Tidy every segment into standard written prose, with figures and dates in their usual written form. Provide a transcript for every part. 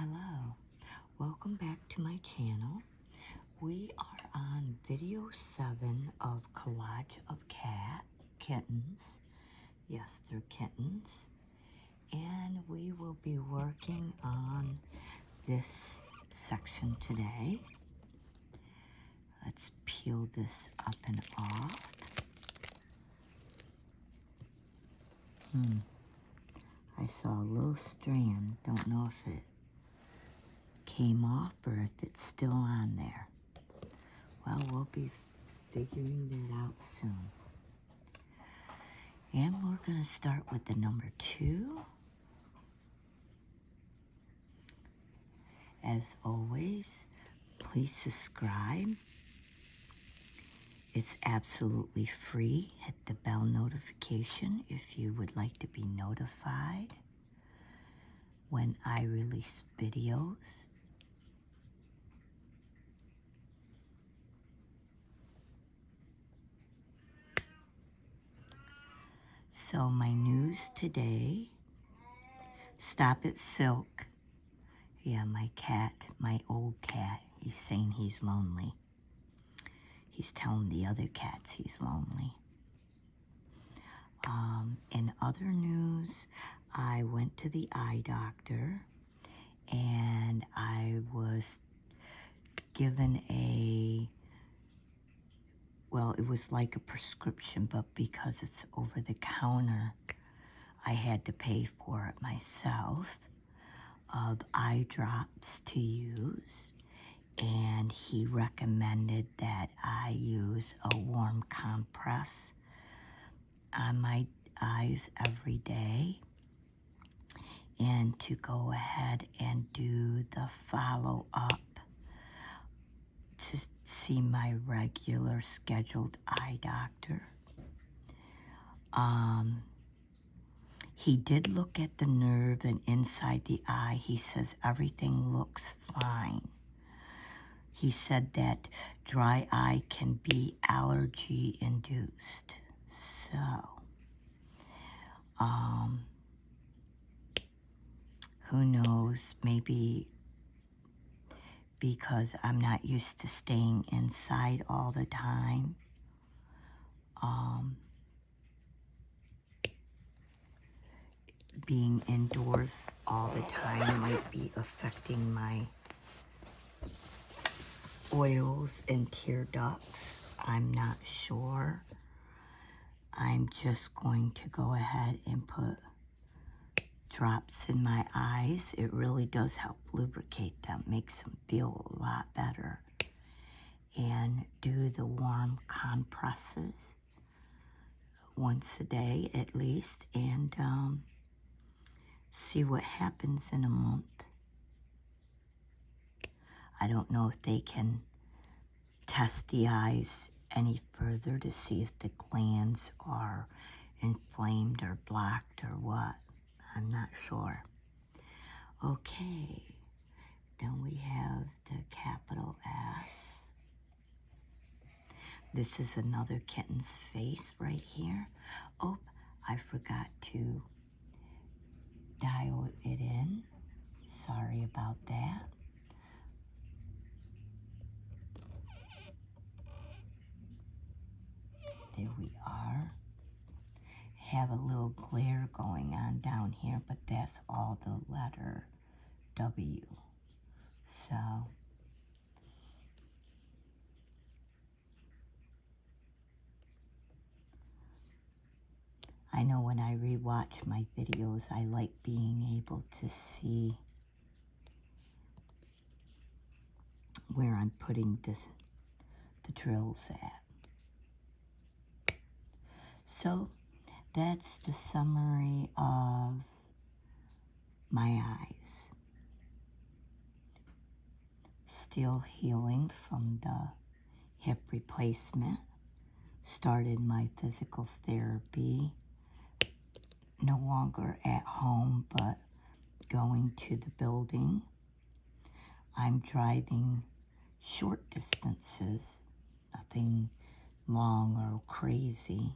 Hello, welcome back to my channel. We are on video 7 of Collage of Kittens. Yes, they're kittens. And we will be working on this section today. Let's peel this up and off. I saw a little strand. Don't know if it came off or if it's still on there. Well, we'll be figuring that out soon. And we're going to start with the number 2. As always, please subscribe. It's absolutely free. Hit the bell notification if you would like to be notified when I release videos. So my news today, Stop It Silk. Yeah, my cat, my old cat, he's saying he's lonely. He's telling the other cats he's lonely. In other news, I went to the eye doctor and I was given well, it was like a prescription, but because it's over the counter, I had to pay for it myself, of eye drops to use. And he recommended that I use a warm compress on my eyes every day, and to go ahead and do the follow-up to see my regular scheduled eye doctor. He did look at the nerve and inside the eye. He says everything looks fine. He said that dry eye can be allergy induced. So, who knows, maybe because I'm not used to staying inside all the time. Being indoors all the time might be affecting my oils and tear ducts. I'm not sure. I'm just going to go ahead and put drops in my eyes. It really does help lubricate them, makes them feel a lot better. And do the warm compresses once a day at least, and see what happens in a month. I don't know if they can test the eyes any further to see if the glands are inflamed or blocked or what. I'm not sure. Okay, then we have the capital S. This is another kitten's face right here. Oh, I forgot to dial it in. Sorry about that. There we are. Have a little glare going on down here, but that's all the letter W. So, I know when I rewatch my videos, I like being able to see where I'm putting the drills at. So, that's the summary of my eyes. Still healing from the hip replacement. Started my physical therapy. No longer at home, but going to the building. I'm driving short distances, nothing long or crazy.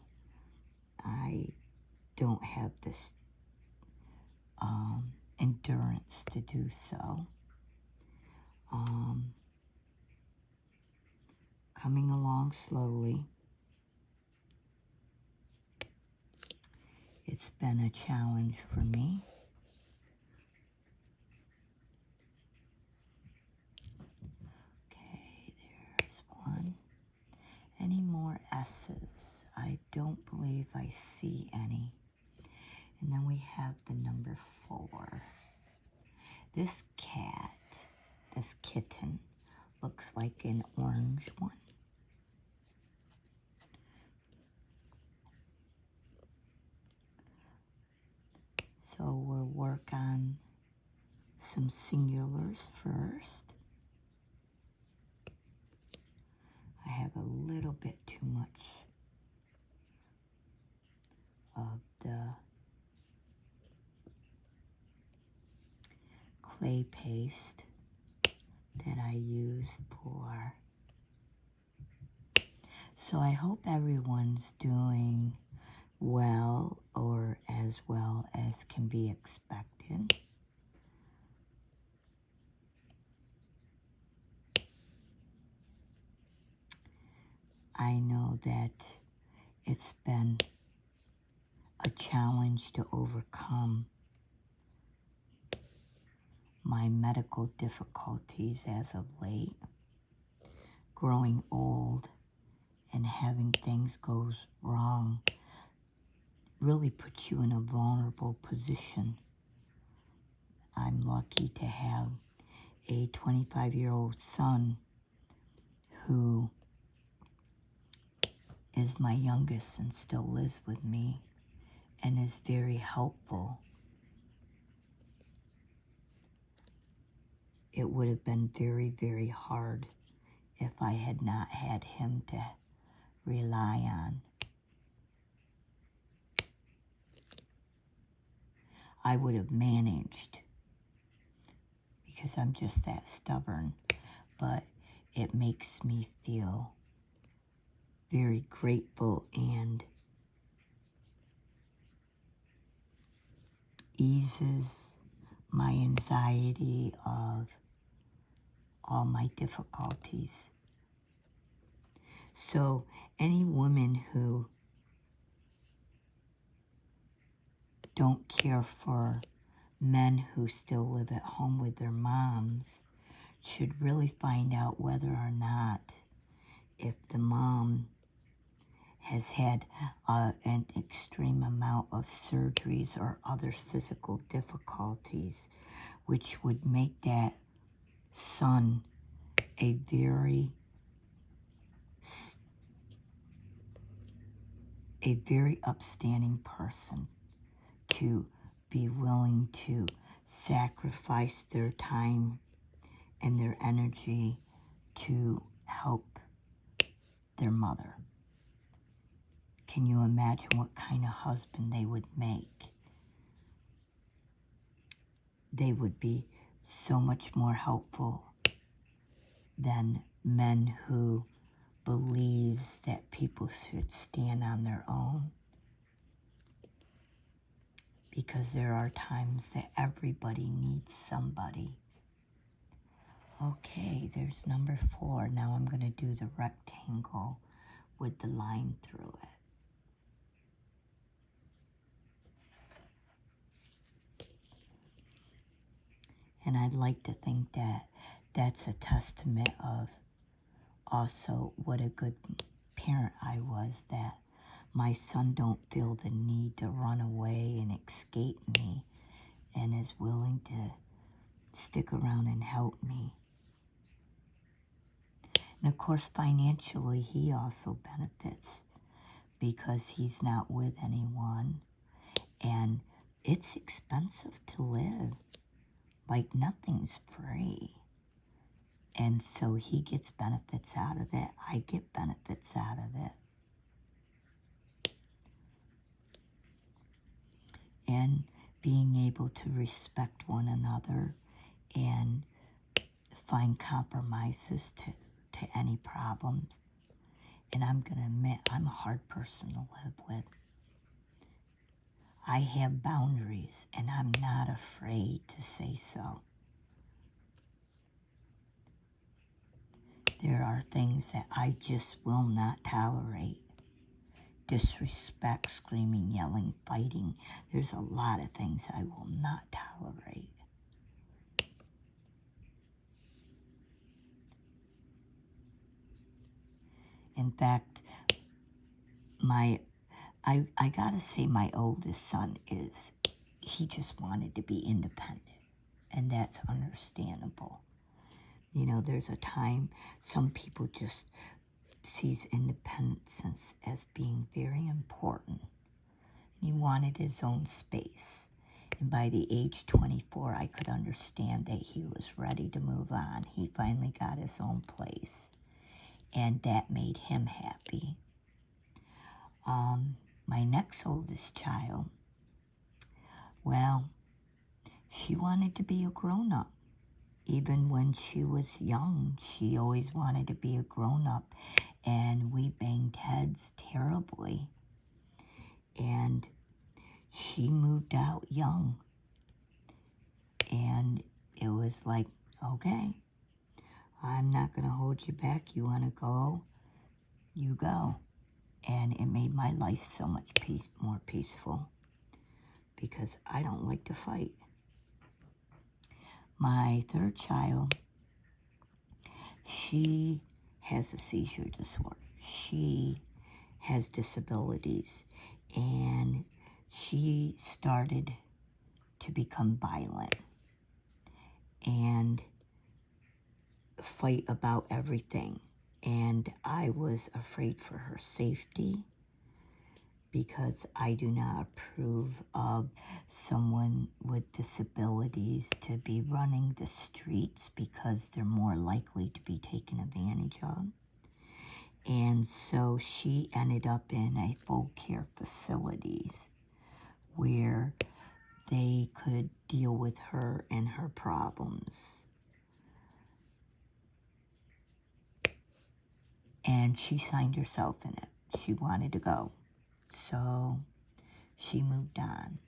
I don't have this endurance to do so. Coming along slowly. It's been a challenge for me. Okay, there's one. Any more S's? I don't believe I see any. And then we have the number 4. This cat, this kitten, looks like an orange one. So we'll work on some singulars first. I have a little bit too much of the clay paste that I use for. So I hope everyone's doing well, or as well as can be expected. I know that it's been a challenge to overcome my medical difficulties as of late. Growing old and having things go wrong really puts you in a vulnerable position. I'm lucky to have a 25-year-old son who is my youngest and still lives with me and is very helpful. It would have been very, very hard if I had not had him to rely on. I would have managed because I'm just that stubborn, but it makes me feel very grateful and eases my anxiety of all my difficulties. So any women who don't care for men who still live at home with their moms should really find out whether or not, if the mom has had an extreme amount of surgeries or other physical difficulties, which would make that son a very upstanding person, to be willing to sacrifice their time and their energy to help their mother. Can you imagine what kind of husband they would make? They would be so much more helpful than men who believes that people should stand on their own. Because there are times that everybody needs somebody. Okay, there's number 4. Now I'm going to do the rectangle with the line through it. And I'd like to think that that's a testament of also what a good parent I was, that my son don't feel the need to run away and escape me and is willing to stick around and help me. And of course, financially, he also benefits because he's not with anyone. And it's expensive to live. Like, nothing's free. And so he gets benefits out of it. I get benefits out of it. And being able to respect one another and find compromises to any problems. And I'm going to admit, I'm a hard person to live with. I have boundaries, and I'm not afraid to say so. There are things that I just will not tolerate. Disrespect, screaming, yelling, fighting. There's a lot of things I will not tolerate. In fact, I gotta say my oldest son he just wanted to be independent, and that's understandable. You know, there's a time some people just sees independence as being very important. He wanted his own space. And by the age 24, I could understand that he was ready to move on. He finally got his own place, and that made him happy. My next oldest child, well, she wanted to be a grown-up. Even when she was young, she always wanted to be a grown-up, and we banged heads terribly. And she moved out young, and it was like, okay, I'm not going to hold you back. You want to go, you go. And it made my life so much more peaceful, because I don't like to fight. My third child, she has a seizure disorder. She has disabilities, and she started to become violent and fight about everything. And I was afraid for her safety, because I do not approve of someone with disabilities to be running the streets, because they're more likely to be taken advantage of. And so she ended up in a full care facilities where they could deal with her and her problems. And she signed herself in it. She wanted to go. So she moved on.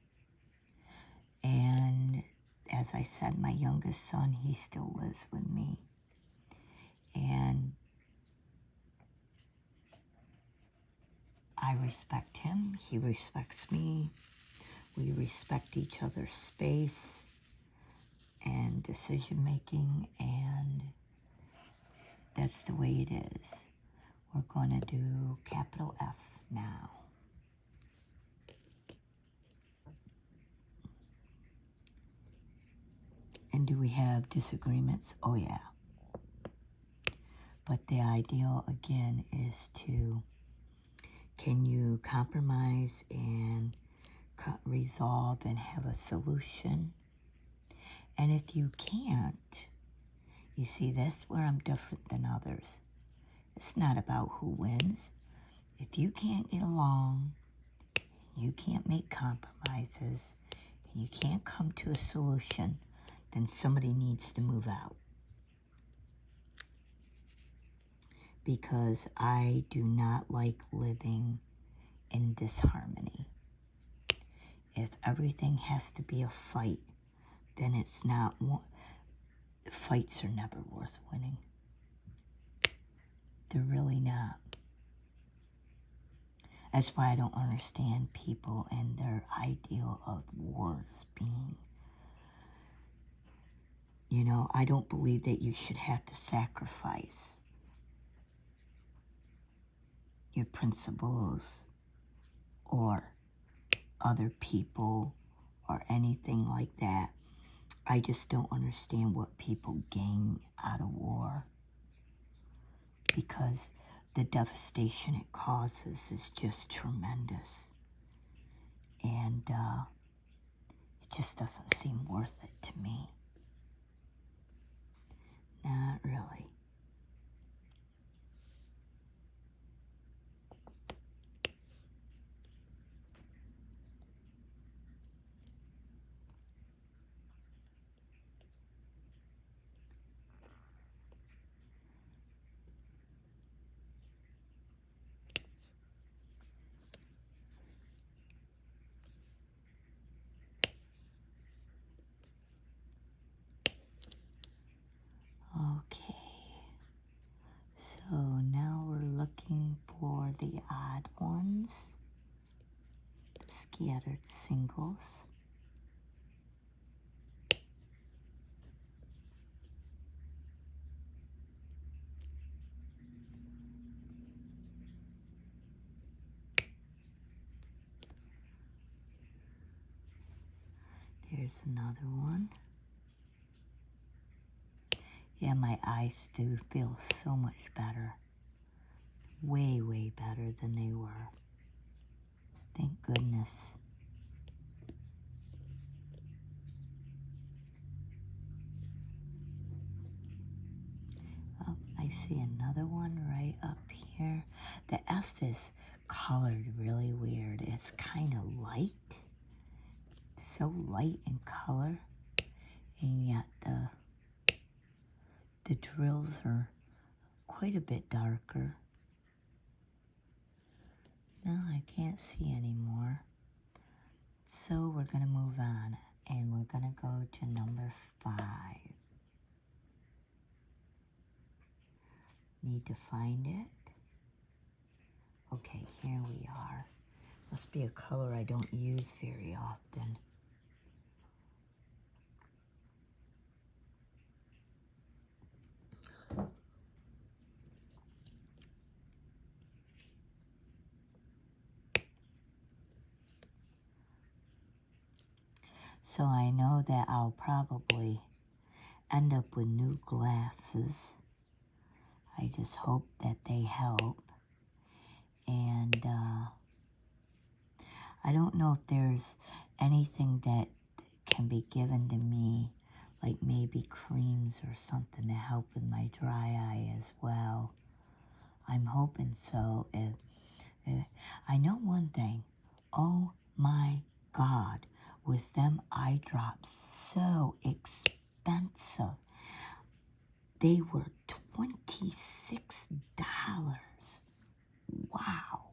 And as I said, my youngest son, he still lives with me. And I respect him. He respects me. We respect each other's space and decision making, and that's the way it is. We're going to do capital F now. And do we have disagreements? Oh, yeah. But the ideal, again, is can you compromise and resolve and have a solution? And if you can't, you see, that's where I'm different than others. It's not about who wins. If you can't get along, you can't make compromises, and you can't come to a solution, then somebody needs to move out. Because I do not like living in disharmony. If everything has to be a fight, then it's not. Fights are never worth winning. They're really not. That's why I don't understand people and their ideal of wars being. You know, I don't believe that you should have to sacrifice your principles or other people or anything like that. I just don't understand what people gain out of war, because the devastation it causes is just tremendous. And it just doesn't seem worth it to me. Not really. the odd ones, the scattered singles. There's another one. Yeah, my eyes do feel so much better. Way, way better than they were. Thank goodness. Oh, I see another one right up here. The F is colored really weird. It's kind of light. So light in color. And yet the drills are quite a bit darker. No, I can't see anymore. So we're going to move on, and we're going to go to number 5. Need to find it. Okay, here we are. Must be a color I don't use very often. So I know that I'll probably end up with new glasses. I just hope that they help. And I don't know if there's anything that can be given to me, like maybe creams or something to help with my dry eye as well. I'm hoping so. I know one thing. Oh my God, was them eye drops so expensive. They were $26. Wow.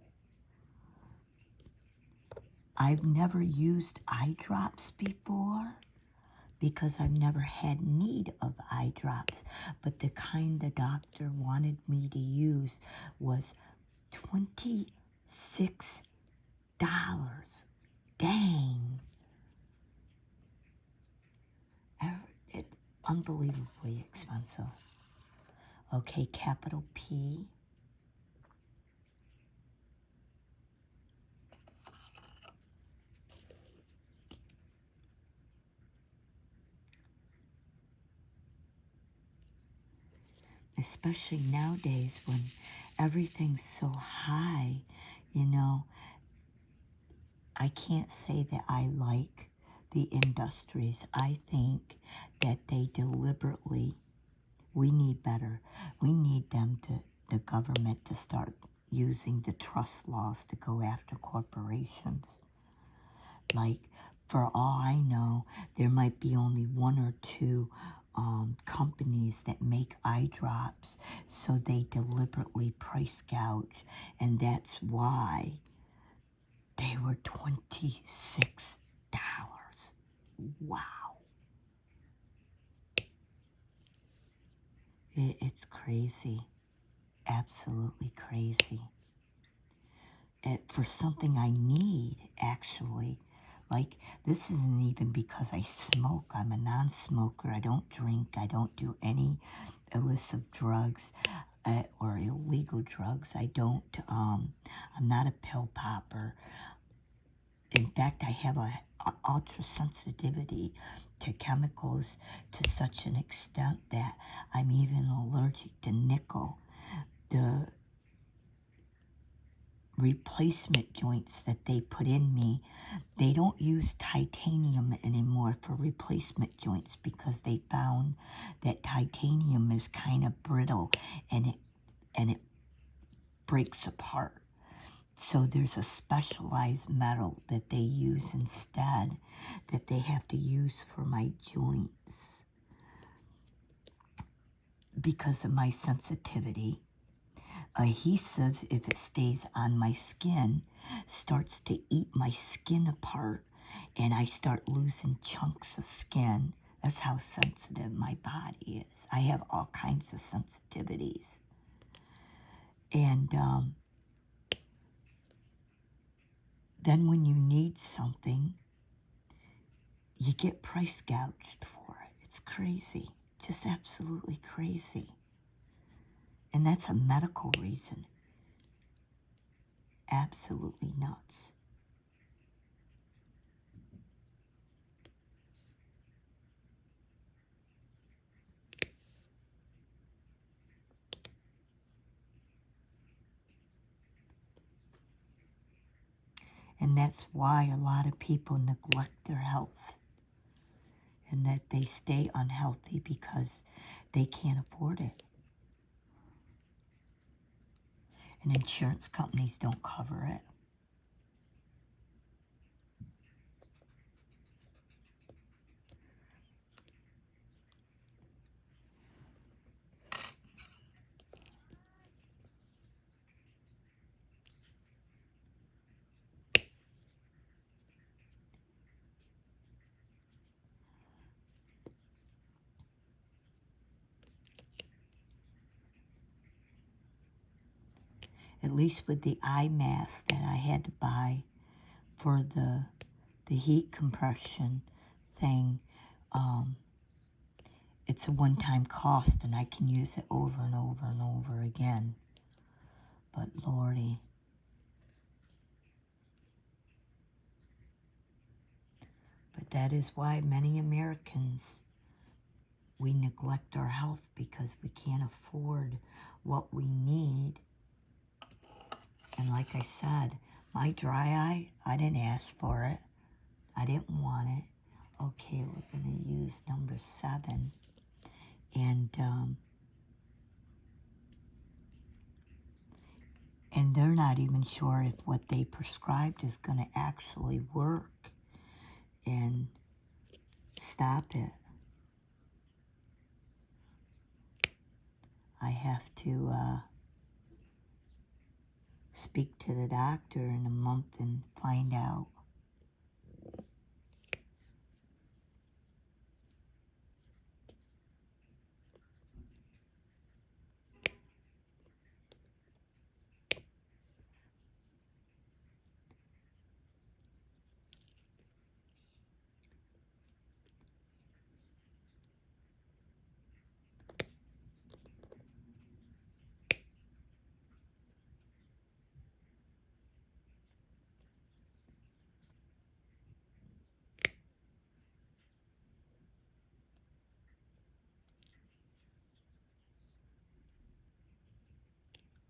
I've never used eye drops before because I've never had need of eye drops, but the kind the doctor wanted me to use was $26. Dang. It's unbelievably expensive. Okay, capital P. Especially nowadays when everything's so high, you know, I can't say that I like the industries. I think that they deliberately, we need better. We need them the government to start using the trust laws to go after corporations. Like, for all I know, there might be only 1 or 2 companies that make eye drops, so they deliberately price gouge, and that's why they were $26. Wow. It's crazy. Absolutely crazy. For something I need, actually. Like, this isn't even because I smoke. I'm a non-smoker. I don't drink. I don't do any illicit drugs or illegal drugs. I don't, I'm not a pill popper. In fact, I have a ultra sensitivity to chemicals to such an extent that I'm even allergic to nickel. The replacement joints that they put in me, they don't use titanium anymore for replacement joints because they found that titanium is kind of brittle and it breaks apart. So there's a specialized metal that they use instead that they have to use for my joints because of my sensitivity. Adhesive, if it stays on my skin, starts to eat my skin apart, and I start losing chunks of skin. That's how sensitive my body is. I have all kinds of sensitivities. And then when you need something, you get price gouged for it. It's crazy, just absolutely crazy. And that's a medical reason. Absolutely nuts. And that's why a lot of people neglect their health and that they stay unhealthy because they can't afford it. And insurance companies don't cover it. At least with the eye mask that I had to buy for the heat compression thing, it's a one-time cost and I can use it over and over and over again. But Lordy. But that is why many Americans, we neglect our health because we can't afford what we need. And like I said, my dry eye, I didn't ask for it. I didn't want it. Okay, we're going to use number 7. And they're not even sure if what they prescribed is going to actually work and stop it. I have to speak to the doctor in a month and find out.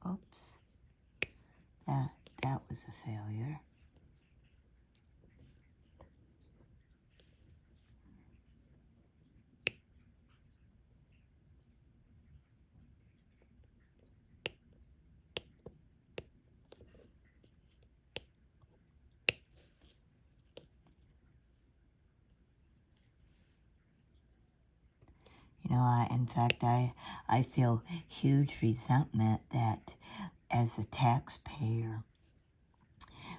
Oops. That was a failure. You know, in fact, I feel huge resentment that as a taxpayer,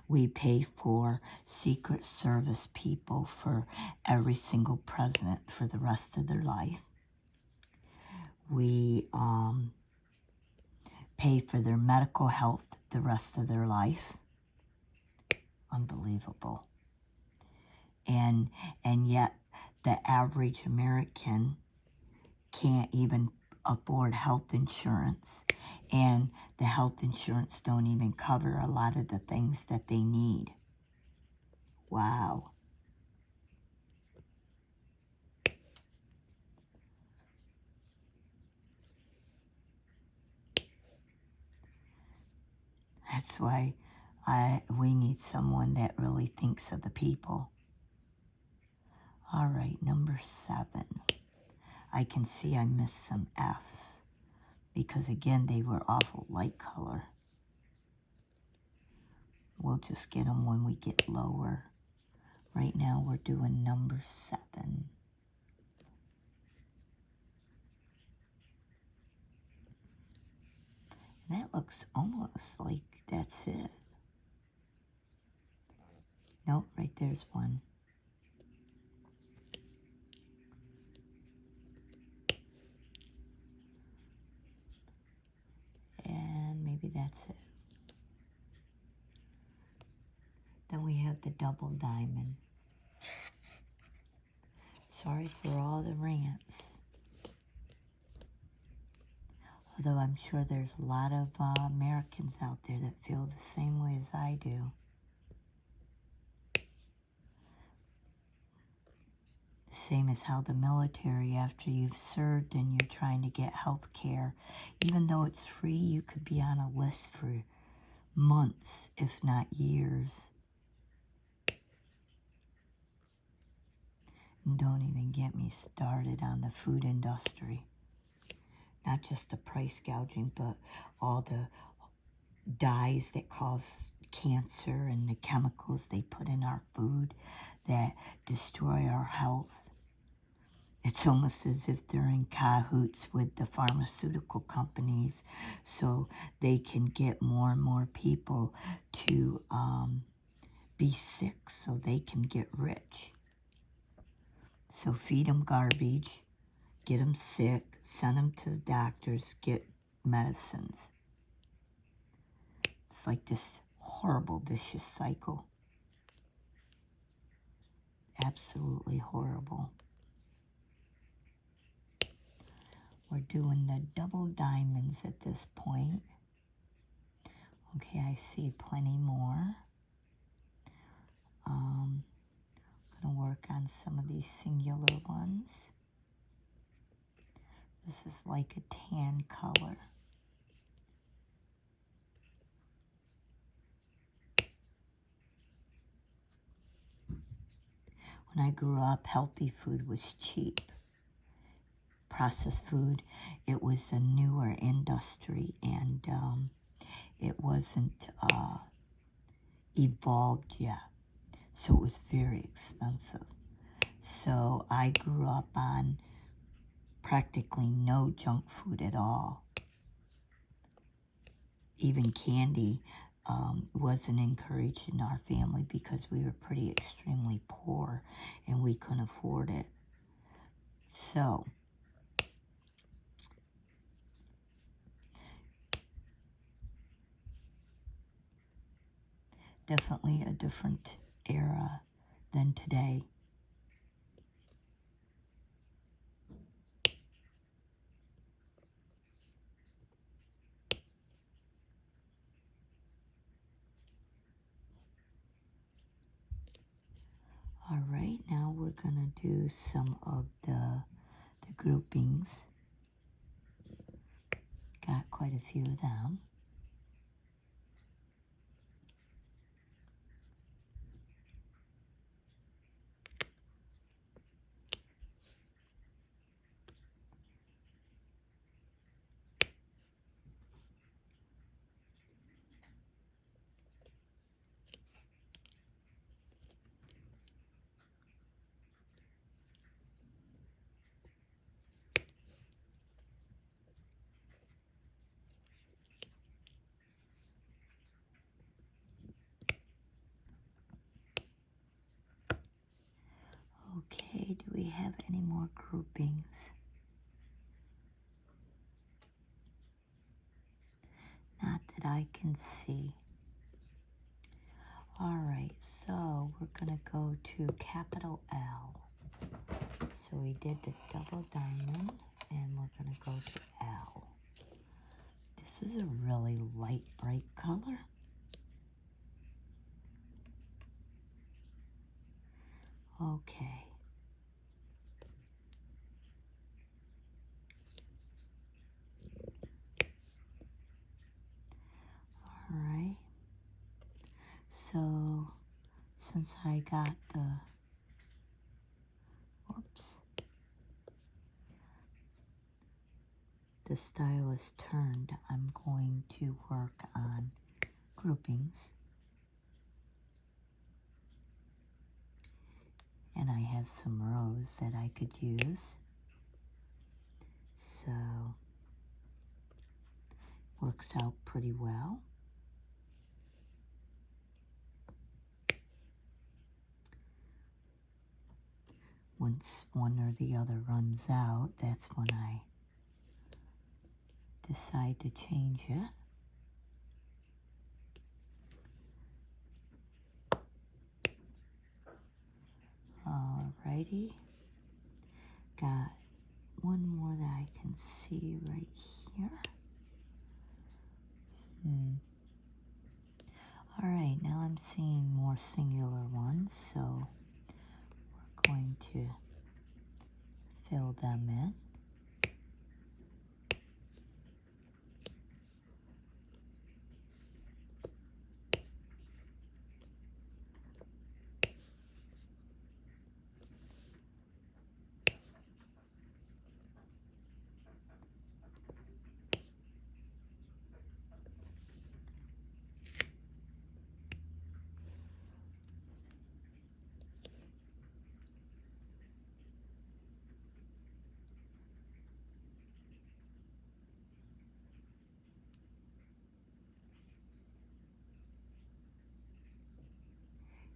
we pay for Secret Service people for every single president for the rest of their life. We pay for their medical health the rest of their life. Unbelievable. And yet the average American can't even afford health insurance, and the health insurance don't even cover a lot of the things that they need. Wow. That's why we need someone that really thinks of the people. All right, number 7. I can see I missed some F's because, again, they were awful light color. We'll just get them when we get lower. Right now, we're doing number 7. And that looks almost like that's it. Nope, right there's one. And maybe that's it. Then then we have the double diamond. Sorry for all the rants. Although I'm sure there's a lot of Americans out there that feel the same way as I do. The same as how the military, after you've served and you're trying to get health care, even though it's free, you could be on a list for months, if not years. And don't even get me started on the food industry. Not just the price gouging, but all the dyes that cause cancer and the chemicals they put in our food that destroy our health. It's almost as if they're in cahoots with the pharmaceutical companies so they can get more and more people to be sick so they can get rich. So feed them garbage, get them sick, send them to the doctors, get medicines. It's like this horrible, vicious cycle. Absolutely horrible. We're doing the double diamonds at this point. Okay, I see plenty more. I'm going to work on some of these singular ones. This is like a tan color. When I grew up, healthy food was cheap. Processed food, it was a newer industry, and it wasn't evolved yet. So it was very expensive. So I grew up on practically no junk food at all. Even candy wasn't encouraged in our family because we were pretty extremely poor and we couldn't afford it. So definitely a different era than today. All right, now we're going to do some of the groupings. Got quite a few of them. Okay, do we have any more groupings? Not that I can see. All right, so we're going to go to capital L. So we did the double diamond, and we're going to go to L. This is a really light, bright color. Okay. All right. So, since I got the stylus turned, I'm going to work on groupings. And I have some rows that I could use. So, works out pretty well. Once one or the other runs out, that's when I decide to change it. Alrighty. Got one more that I can see right here. Alright, now I'm seeing more singular ones, so we're going to fill them in.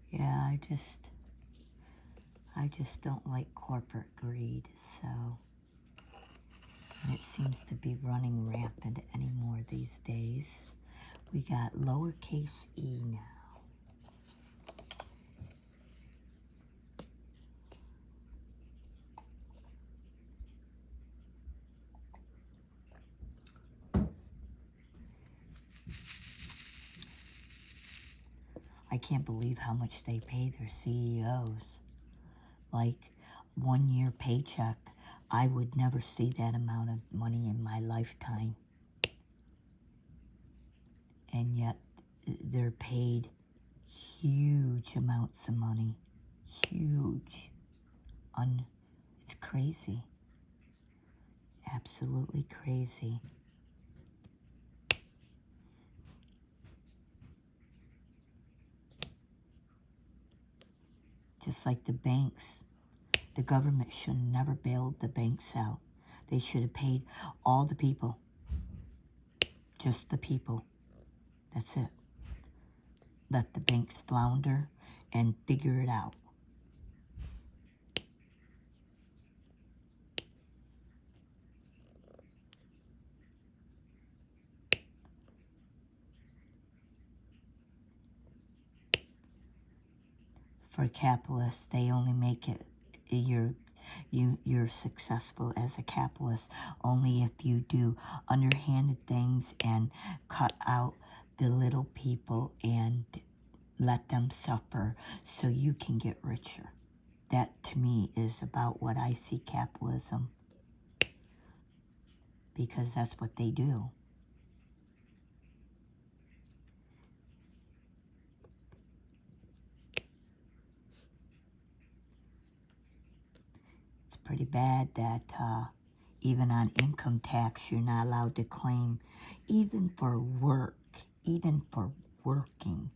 Yeah, I just don't like corporate greed, so, and it seems to be running rampant anymore these days. We got lowercase e now. I can't believe how much they pay their CEOs. Like, 1 year paycheck, I would never see that amount of money in my lifetime. And yet, they're paid huge amounts of money. Huge. It's crazy. Absolutely crazy. Just like the banks. The government should have never bailed the banks out. They should have paid all the people. Just the people. That's it. Let the banks flounder and figure it out. For capitalists, they only make it, you're successful as a capitalist only if you do underhanded things and cut out the little people and let them suffer so you can get richer. That, to me, is about what I see capitalism, because that's what they do. It's pretty bad that even on income tax, you're not allowed to claim, even for work, even for working,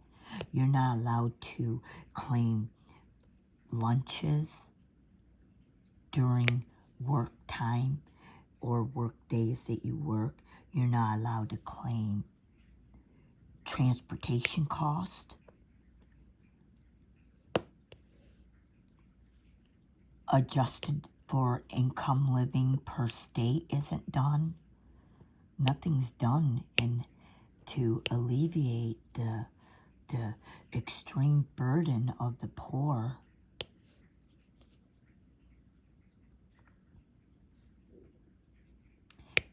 you're not allowed to claim lunches during work time or work days that you work. You're not allowed to claim transportation cost, adjusted for income living per state isn't done. Nothing's done to alleviate the extreme burden of the poor.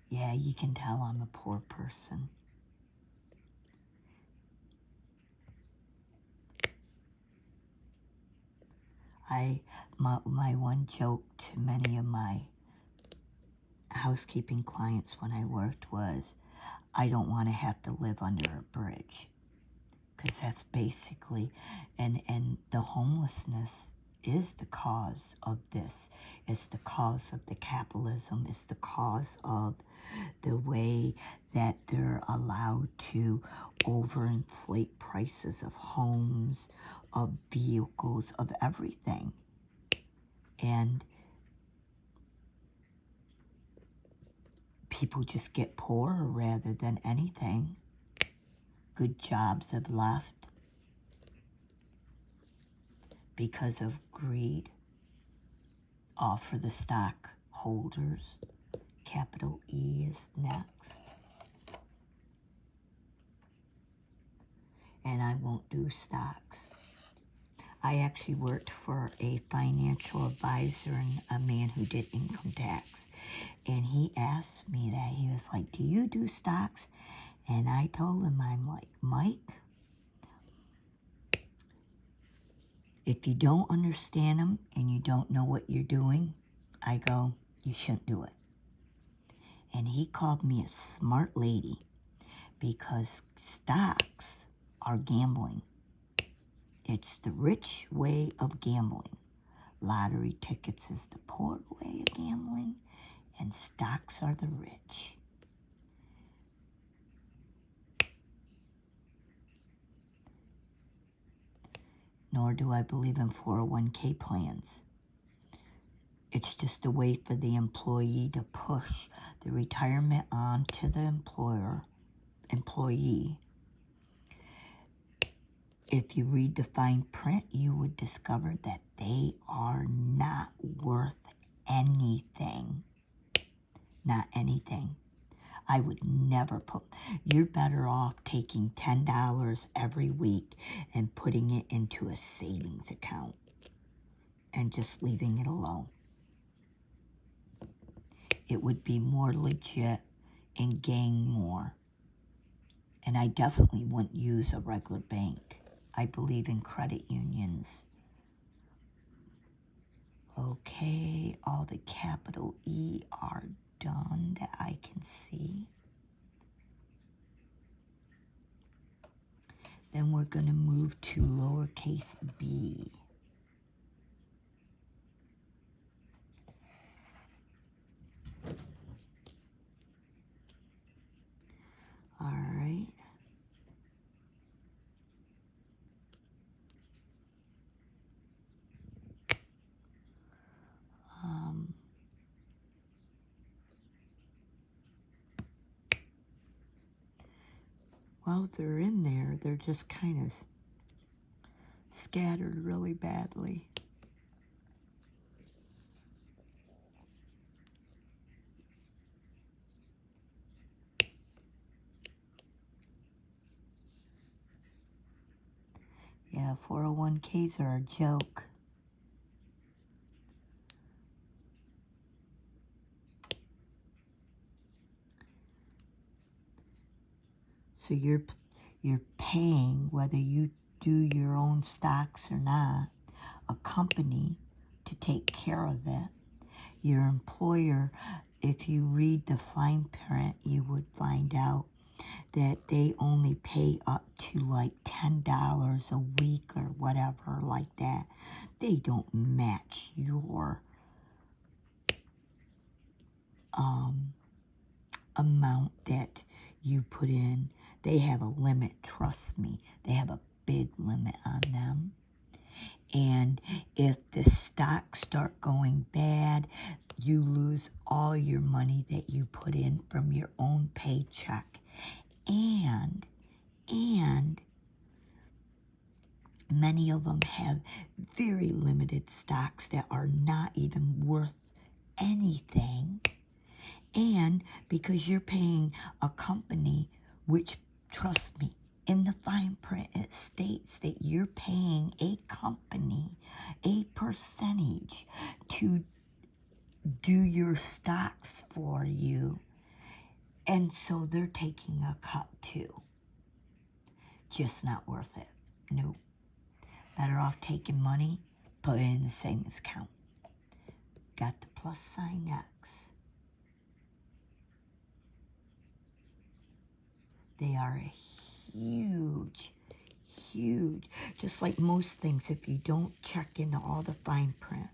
Yeah, you can tell I'm a poor person. My one joke to many of my housekeeping clients when I worked was, I don't want to have to live under a bridge. Because that's basically, and the homelessness is the cause of this. It's the cause of the capitalism. It's the cause of the way that they're allowed to overinflate prices of homes, of vehicles, of everything. And people just get poorer rather than anything. Good jobs have left because of greed. All for the stockholders. Capital E is next. And I won't do stocks. I actually worked for a financial advisor and a man who did income tax. And he asked me that. He was like, do you do stocks? And I told him, I'm like, Mike, if you don't understand them and you don't know what you're doing, I go, you shouldn't do it. And he called me a smart lady because stocks are gambling. It's the rich way of gambling. Lottery tickets is the poor way of gambling, and stocks are the rich. Nor do I believe in 401k plans. It's just a way for the employee to push the retirement on to the employee. If you read the fine print, you would discover that they are not worth anything. Not anything. I would never put, you're better off taking $10 every week and putting it into a savings account and just leaving it alone. It would be more legit and gain more. And I definitely wouldn't use a regular bank. I believe in credit unions. Okay, all the capital E are done that I can see. Then we're going to move to lowercase b. All right. Well, they're in there. They're just kind of scattered really badly. Yeah, 401ks are a joke. So you're paying, whether you do your own stocks or not, a company to take care of it. Your employer, if you read the fine print, you would find out that they only pay up to like $10 a week or whatever like that. They don't match your amount that you put in. They have a limit, trust me. They have a big limit on them. And if the stocks start going bad, you lose all your money that you put in from your own paycheck. And many of them have very limited stocks that are not even worth anything. And because you're paying a company, which, trust me, in the fine print, it states that you're paying a company a percentage to do your stocks for you. And so they're taking a cut too. Just not worth it. Nope. Better off taking money, put it in the savings account. Got the plus sign next. They are huge, just like most things, if you don't check into all the fine print.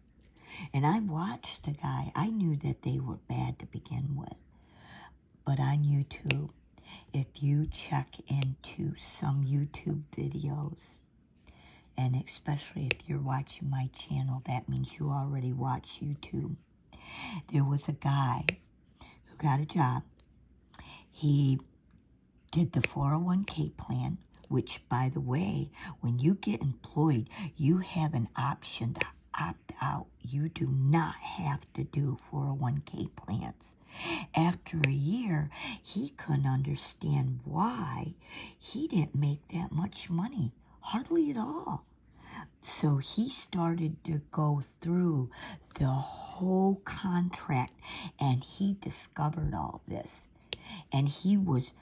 And I watched the guy. I knew that they were bad to begin with. But on YouTube, if you check into some YouTube videos, and especially if you're watching my channel, that means you already watch YouTube. There was a guy who got a job. He did the 401k plan, which, by the way, when you get employed, you have an option to opt out. You do not have to do 401k plans. After a year, he couldn't understand why he didn't make that much money. Hardly at all. So he started to go through the whole contract, and he discovered all this. And he was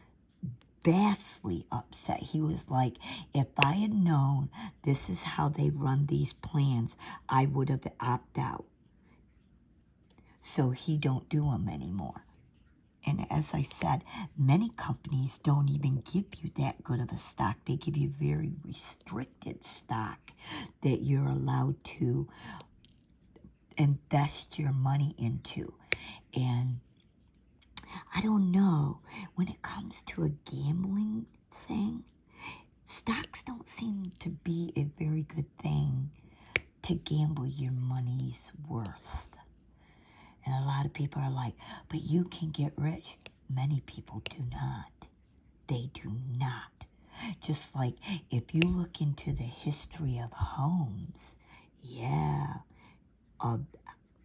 vastly upset. He was like, if I had known this is how they run these plans, I would have opted out. So he don't do them anymore. And as I said, many companies don't even give you that good of a stock. They give you very restricted stock that you're allowed to invest your money into. And I don't know, when it comes to a gambling thing, stocks don't seem to be a very good thing to gamble your money's worth. And a lot of people are like, but you can get rich. Many people do not. They do not. Just like if you look into the history of homes, of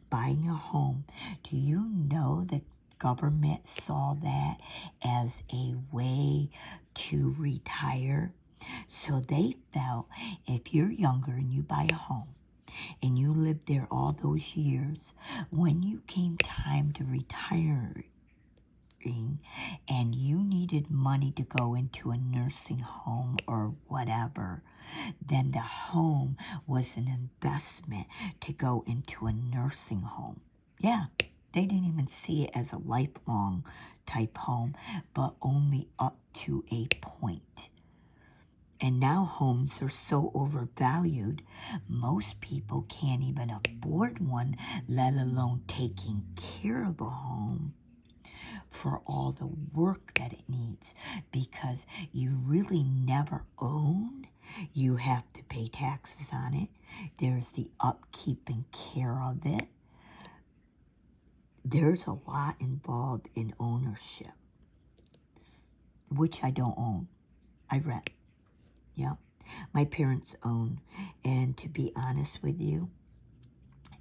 buying a home, do you know the government saw that as a way to retire? So they felt if you're younger and you buy a home, and you lived there all those years, when you came time to retire and you needed money to go into a nursing home or whatever, then the home was an investment to go into a nursing home. Yeah, they didn't even see it as a lifelong type home, but only up to a point. And now homes are so overvalued, most people can't even afford one, let alone taking care of a home for all the work that it needs, because you really never own. You have to pay taxes on it. There's the upkeep and care of it. There's a lot involved in ownership, which I don't own. I rent. Yeah, my parents own. And to be honest with you,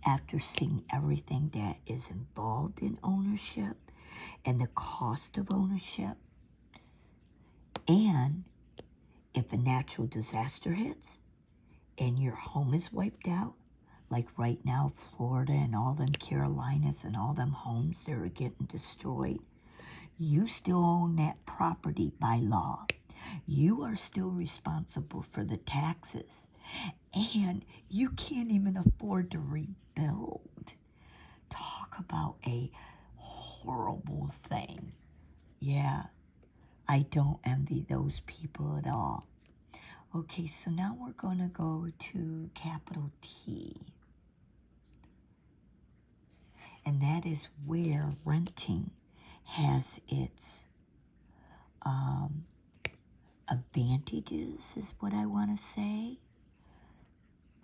after seeing everything that is involved in ownership and the cost of ownership, and if a natural disaster hits and your home is wiped out, like right now, Florida and all them Carolinas and all them homes that are getting destroyed, you still own that property by law. You are still responsible for the taxes, and you can't even afford to rebuild. Talk about a horrible thing. Yeah, I don't envy those people at all. Okay, so now we're going to go to capital T. And that is where renting has its advantages, is what I want to say.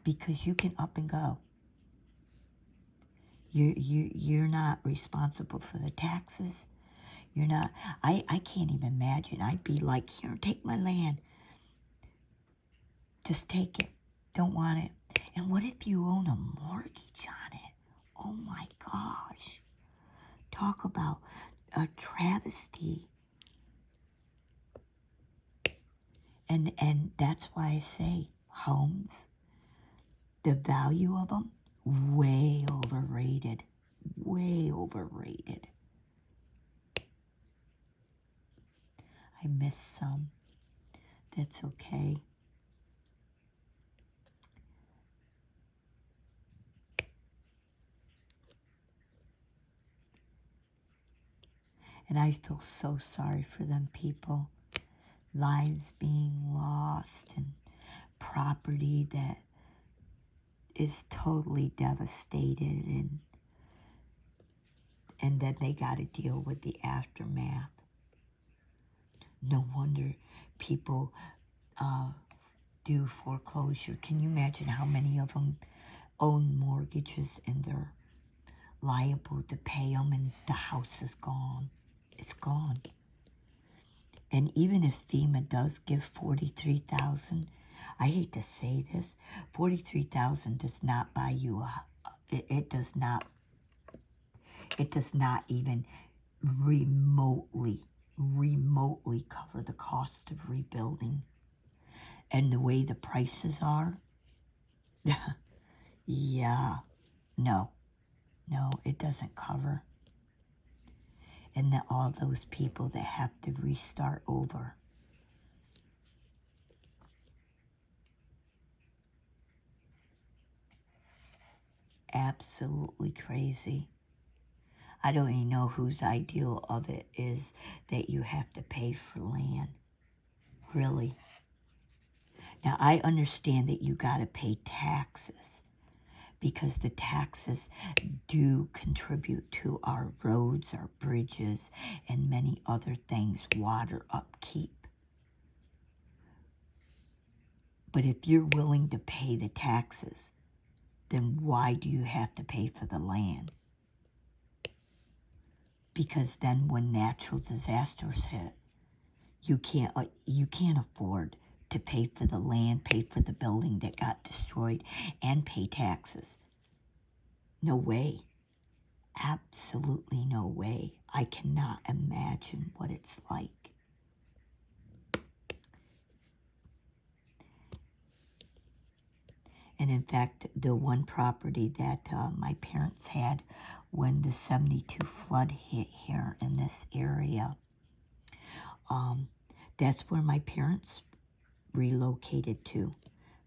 Because you can up and go. You're not responsible for the taxes. You're not. I can't even imagine. I'd be like, here, take my land. Just take it. Don't want it. And what if you own a mortgage on it? Oh my gosh. Talk about a travesty. And that's why I say homes, the value of them, way overrated. Way overrated. I missed some. That's okay. And I feel so sorry for them people. Lives being lost and property that is totally devastated, and then they got to deal with the aftermath. No wonder people do foreclosure. Can you imagine how many of them own mortgages and they're liable to pay them, and the house is gone? It's gone. And even if FEMA does give $43,000, I hate to say this, $43,000 does not buy you it does not even remotely cover the cost of rebuilding. And the way the prices are, Yeah. No, it doesn't cover. And that all those people that have to restart over. Absolutely crazy. I don't even know whose ideal of it is that you have to pay for land. Really. Now, I understand that you got to pay taxes because the taxes do contribute to our roads, our bridges, and many other things, water upkeep. But if you're willing to pay the taxes, then why do you have to pay for the land? Because then when natural disasters hit, you can't afford to pay for the land, pay for the building that got destroyed, and pay taxes. No way. Absolutely no way. I cannot imagine what it's like. And in fact, the one property that my parents had when the 72 flood hit here in this area, that's where my parents relocated to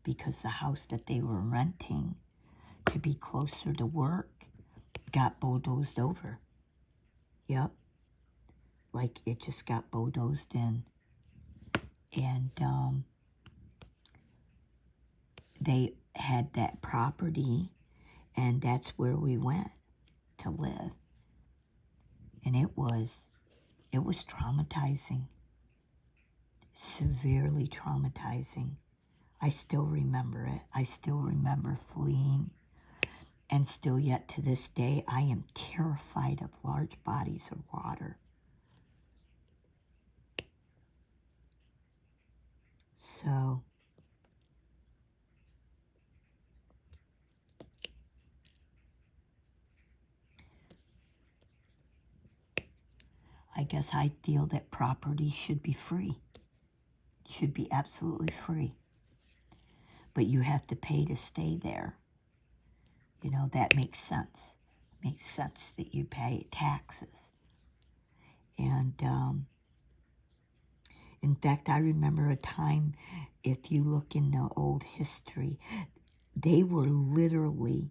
because the house that they were renting to be closer to work got bulldozed over. Yep. Like it just got bulldozed in. And they had that property, and that's where we went to live. And it was traumatizing, severely traumatizing. I still remember it. I still remember fleeing, and still yet to this day, I am terrified of large bodies of water. So, I guess I feel that property should be free. Should be absolutely free. But you have to pay to stay there. You know, that makes sense. It makes sense that you pay taxes. And in fact, I remember a time, if you look in the old history, they were literally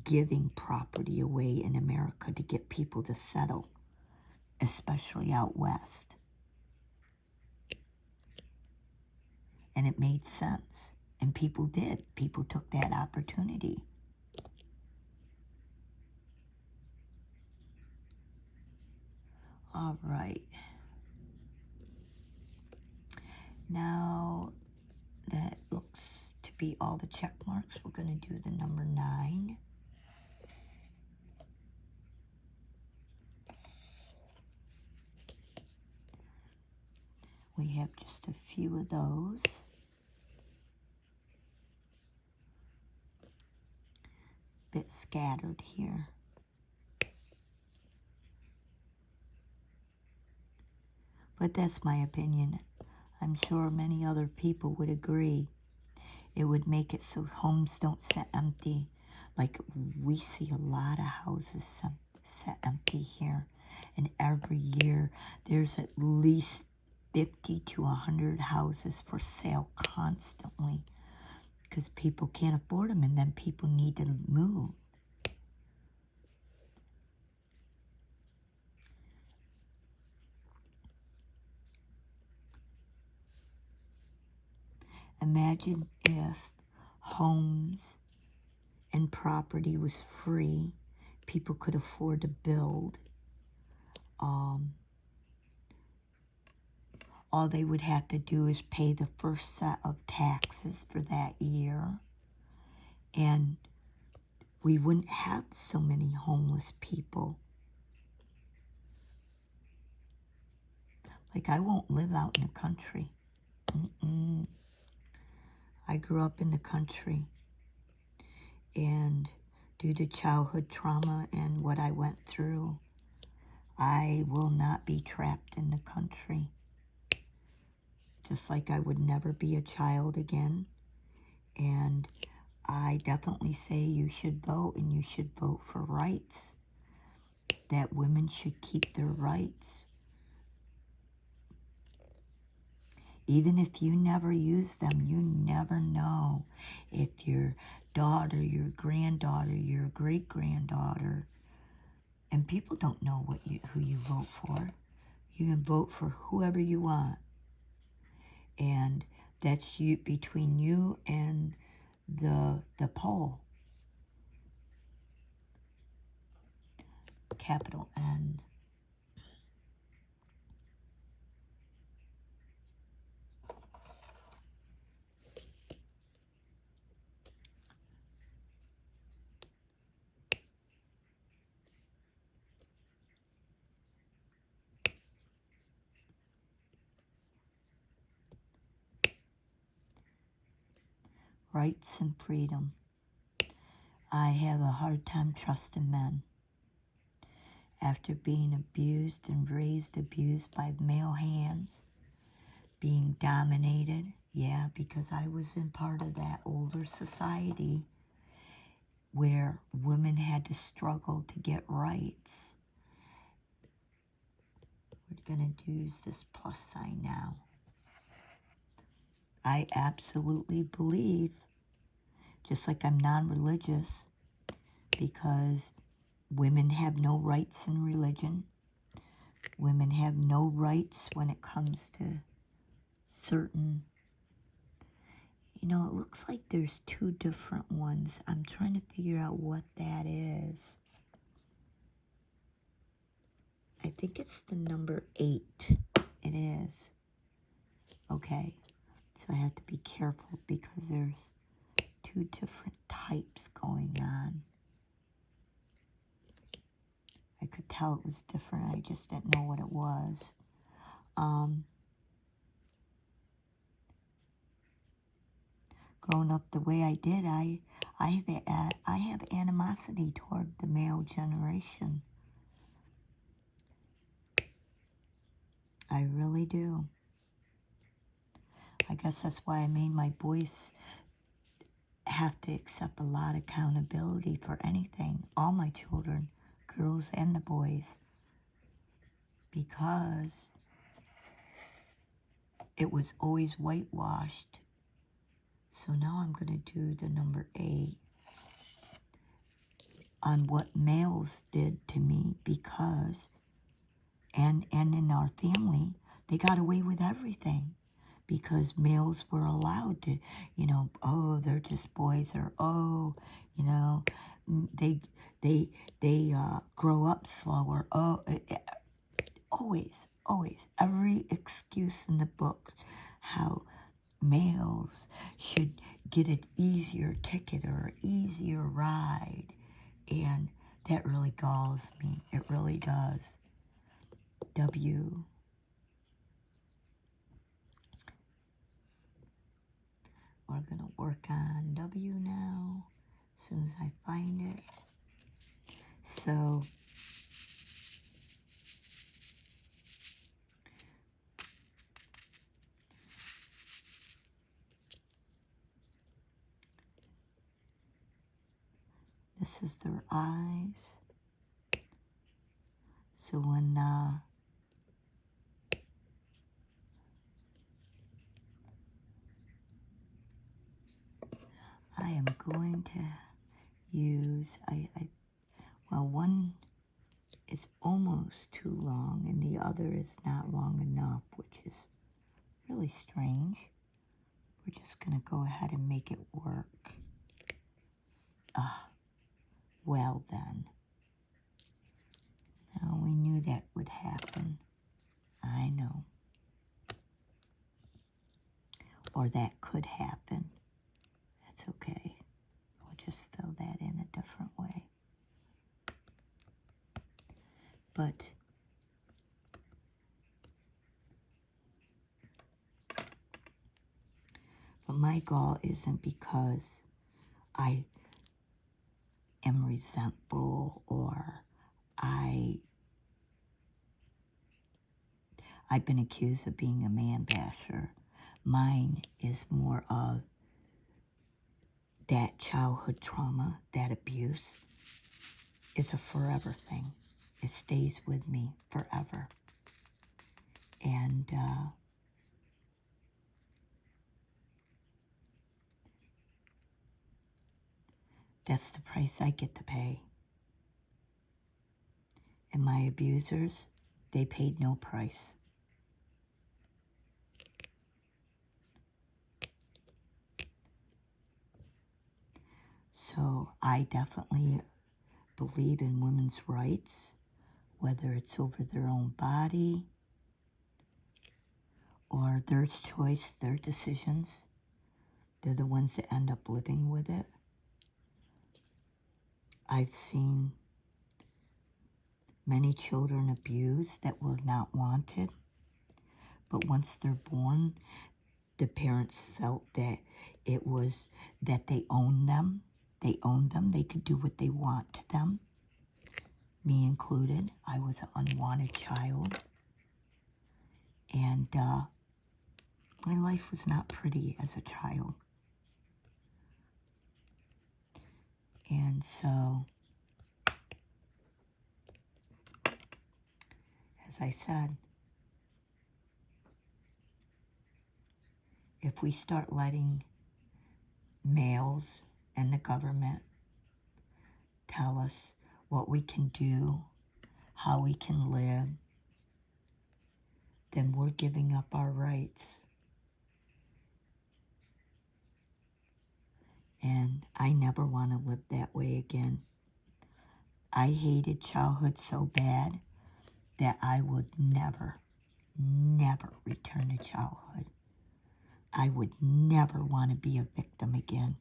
giving property away in America to get people to settle, especially out west. And it made sense. And people did. People took that opportunity. All right. Now that looks to be all the check marks, we're going to do the number 9. We have just a few of those. Bit scattered here. But that's my opinion. I'm sure many other people would agree. It would make it so homes don't sit empty. Like we see a lot of houses sit empty here. And every year there's at least 50 to 100 houses for sale constantly. Because people can't afford them and then people need to move. Imagine if homes and property was free, people could afford to build. All they would have to do is pay the first set of taxes for that year, and we wouldn't have so many homeless people. Like, I won't live out in the country. I grew up in the country, and due to childhood trauma and what I went through, I will not be trapped in the country. Just like I would never be a child again. And I definitely say you should vote, and you should vote for rights, that women should keep their rights. Even if you never use them, you never know if your daughter, your granddaughter, your great-granddaughter, and people don't know who you vote for. You can vote for whoever you want. And that's between you and the poll. Capital N. Rights and freedom. I have a hard time trusting men. After being abused and raised abused by male hands, being dominated, yeah, because I was in part of that older society where women had to struggle to get rights. We're going to use this plus sign now. I absolutely believe, just like I'm non-religious, because women have no rights in religion. Women have no rights when it comes to certain... You know, it looks like there's two different ones. I'm trying to figure out what that is. I think it's the number 8. It is. Okay. So I have to be careful because there's 2 different types going on. I could tell it was different. I just didn't know what it was. Growing up the way I did, I have animosity toward the male generation. I really do. I guess that's why I made my boys have to accept a lot of accountability for anything. All my children, girls and the boys. Because it was always whitewashed. So now I'm going to do the number 8 on what males did to me, because, and in our family, they got away with everything. Because males were allowed to, you know, oh, they're just boys, or oh, you know, they grow up slower. Oh, always, every excuse in the book, how males should get an easier ticket or easier ride, and that really galls me. It really does. W. We're going to work on W now, as soon as I find it. So, this is their eyes. So when, I am going to use, well, one is almost too long and the other is not long enough, which is really strange. We're just going to go ahead and make it work. Well then. Now, we knew that would happen. I know. Or that could happen. That's okay. We'll just fill that in a different way. But my goal isn't because I am resentful or I've been accused of being a man basher. Mine is more of that childhood trauma, that abuse, is a forever thing. It stays with me forever. And that's the price I get to pay. And my abusers, they paid no price. So I definitely believe in women's rights, whether it's over their own body or their choice, their decisions. They're the ones that end up living with it. I've seen many children abused that were not wanted, but once they're born, the parents felt that it was that they owned them. They owned them. They could do what they want to them. Me included. I was an unwanted child. And my life was not pretty as a child. And so, as I said, if we start letting males and the government tell us what we can do, how we can live, then we're giving up our rights. And I never want to live that way again. I hated childhood so bad that I would never, never return to childhood. I would never want to be a victim again.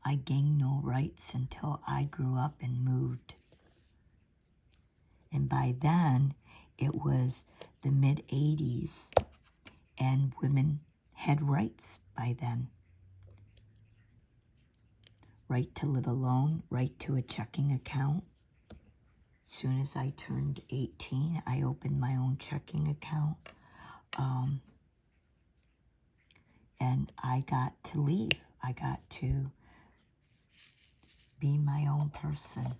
I gained no rights until I grew up and moved. And by then, it was the mid-'80s, and women had rights by then. Right to live alone, right to a checking account. As soon as I turned 18, I opened my own checking account. And I got to leave. I got to be my own person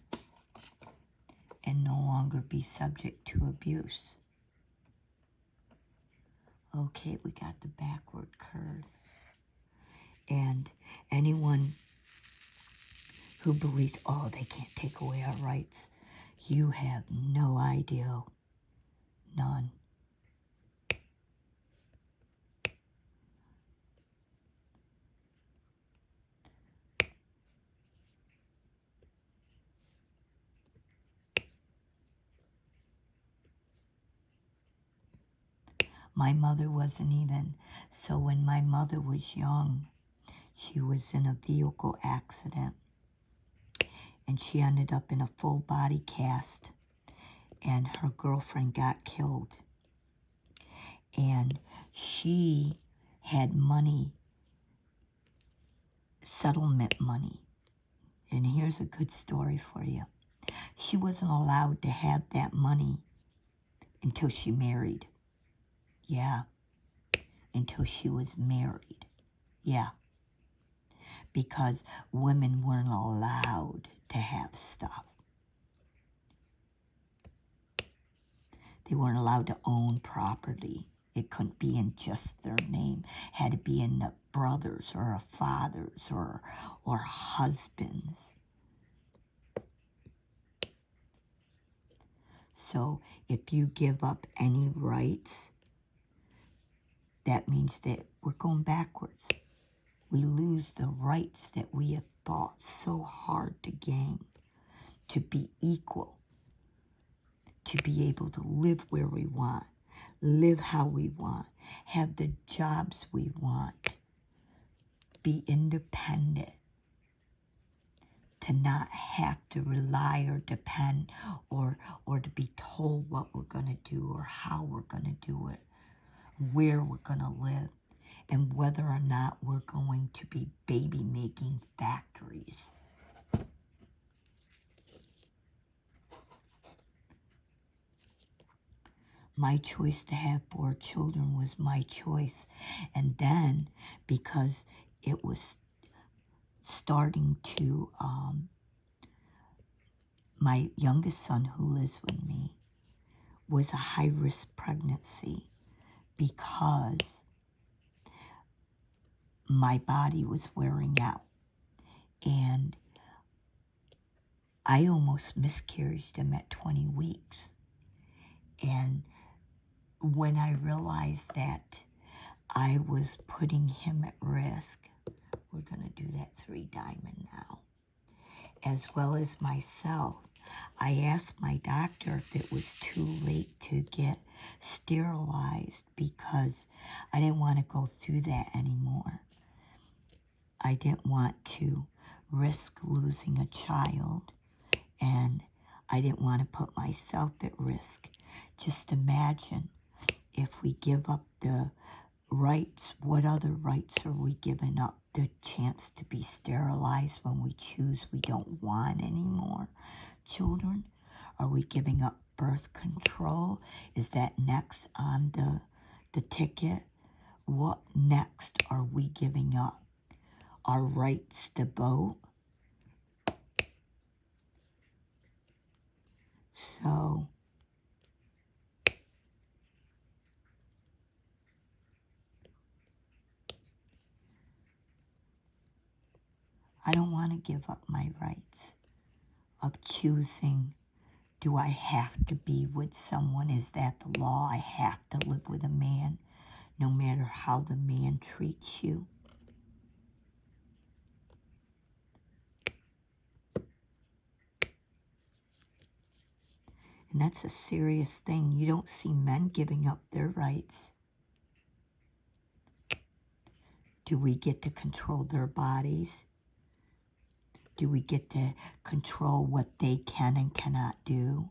and no longer be subject to abuse. Okay, we got the backward curve. And anyone who believes, oh, they can't take away our rights, you have no idea. None. My mother wasn't even. So when my mother was young, she was in a vehicle accident. And she ended up in a full body cast. And her girlfriend got killed. And she had money, settlement money. And here's a good story for you. She wasn't allowed to have that money until she married. Yeah, until she was married. Yeah, because women weren't allowed to have stuff. They weren't allowed to own property. It couldn't be in just their name. It had to be in the brothers or a fathers or husbands. So if you give up any rights, that means that we're going backwards. We lose the rights that we have fought so hard to gain, to be equal, to be able to live where we want, live how we want, have the jobs we want, be independent, to not have to rely or depend or to be told what we're going to do or how we're going to do it, where we're going to live, and whether or not we're going to be baby-making factories. my choice to have 4 children was my choice. And then, because it was starting to, my youngest son who lives with me was a high-risk pregnancy because my body was wearing out. And I almost miscarried him at 20 weeks. And when I realized that I was putting him at risk, we're going to do that 3 diamond now, as well as myself, I asked my doctor if it was too late to get sterilized because I didn't want to go through that anymore. I didn't want to risk losing a child, and I didn't want to put myself at risk. Just imagine if we give up the rights, what other rights are we giving up? The chance to be sterilized when we choose we don't want any more children? Are we giving up birth control? Is that next on the ticket? What next are we giving up? Our rights to vote? So I don't want to give up my rights of choosing. Do I have to be with someone? Is that the law? I have to live with a man no matter how the man treats you. And that's a serious thing. You don't see men giving up their rights. Do we get to control their bodies? Do we get to control what they can and cannot do?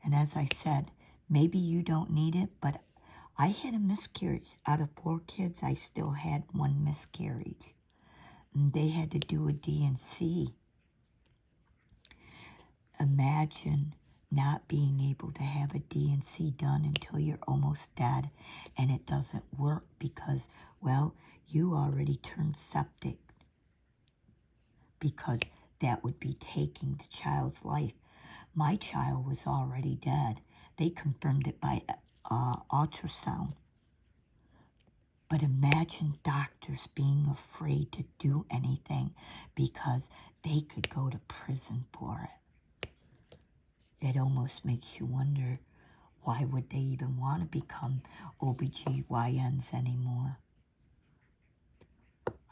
And as I said, maybe you don't need it, but I had a miscarriage. Out of 4 kids, I still had 1 miscarriage. And they had to do a D&C. Imagine not being able to have a D&C done until you're almost dead, and it doesn't work because, well, you already turned septic, because that would be taking the child's life. My child was already dead. They confirmed it by ultrasound. But imagine doctors being afraid to do anything because they could go to prison for it. It almost makes you wonder, why would they even want to become OBGYNs anymore?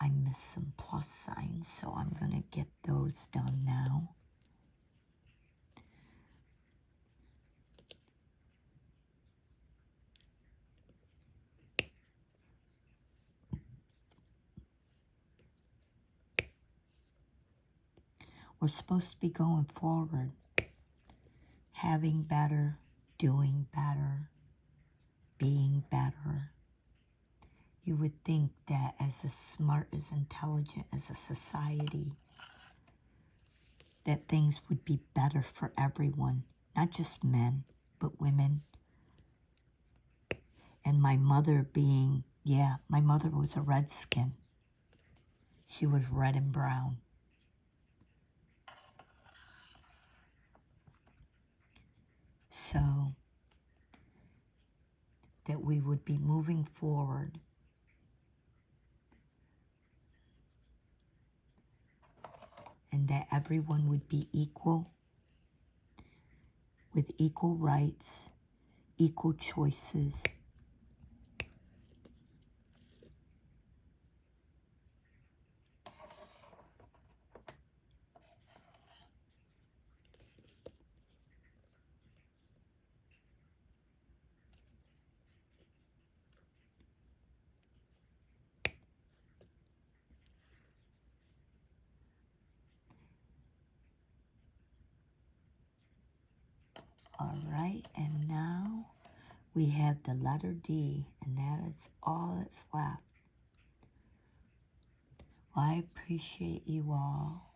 I missed some plus signs, so I'm going to get those done now. We're supposed to be going forward, having better, doing better, being better. You would think that as smart, as intelligent as a society, that things would be better for everyone, not just men, but women. And my mother being, my mother was a redskin. She was red and brown. So that we would be moving forward and that everyone would be equal, with equal rights, equal choices. All right, and now we have the letter D, and that is all that's left. Well, I appreciate you all,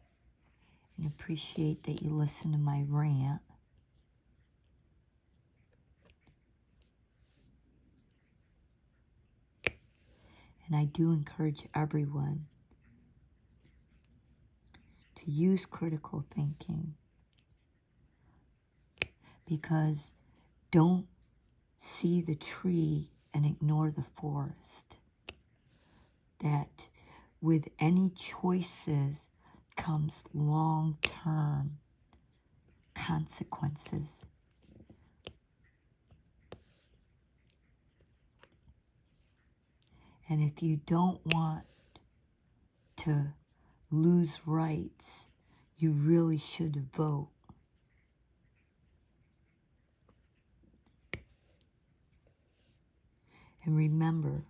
and appreciate that you listen to my rant. And I do encourage everyone to use critical thinking, because don't see the tree and ignore the forest. That with any choices comes long-term consequences. And if you don't want to lose rights, you really should vote. And remember,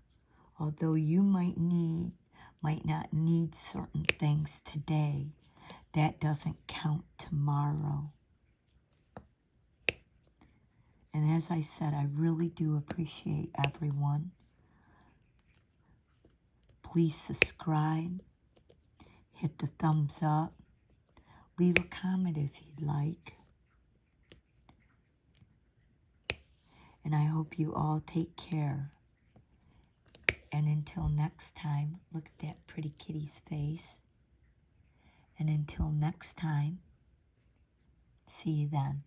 although you might not need certain things today, that doesn't count tomorrow. And as I said, I really do appreciate everyone. Please subscribe, hit the thumbs up, leave a comment if you'd like. And I hope you all take care. And until next time, look at that pretty kitty's face. And until next time, see you then.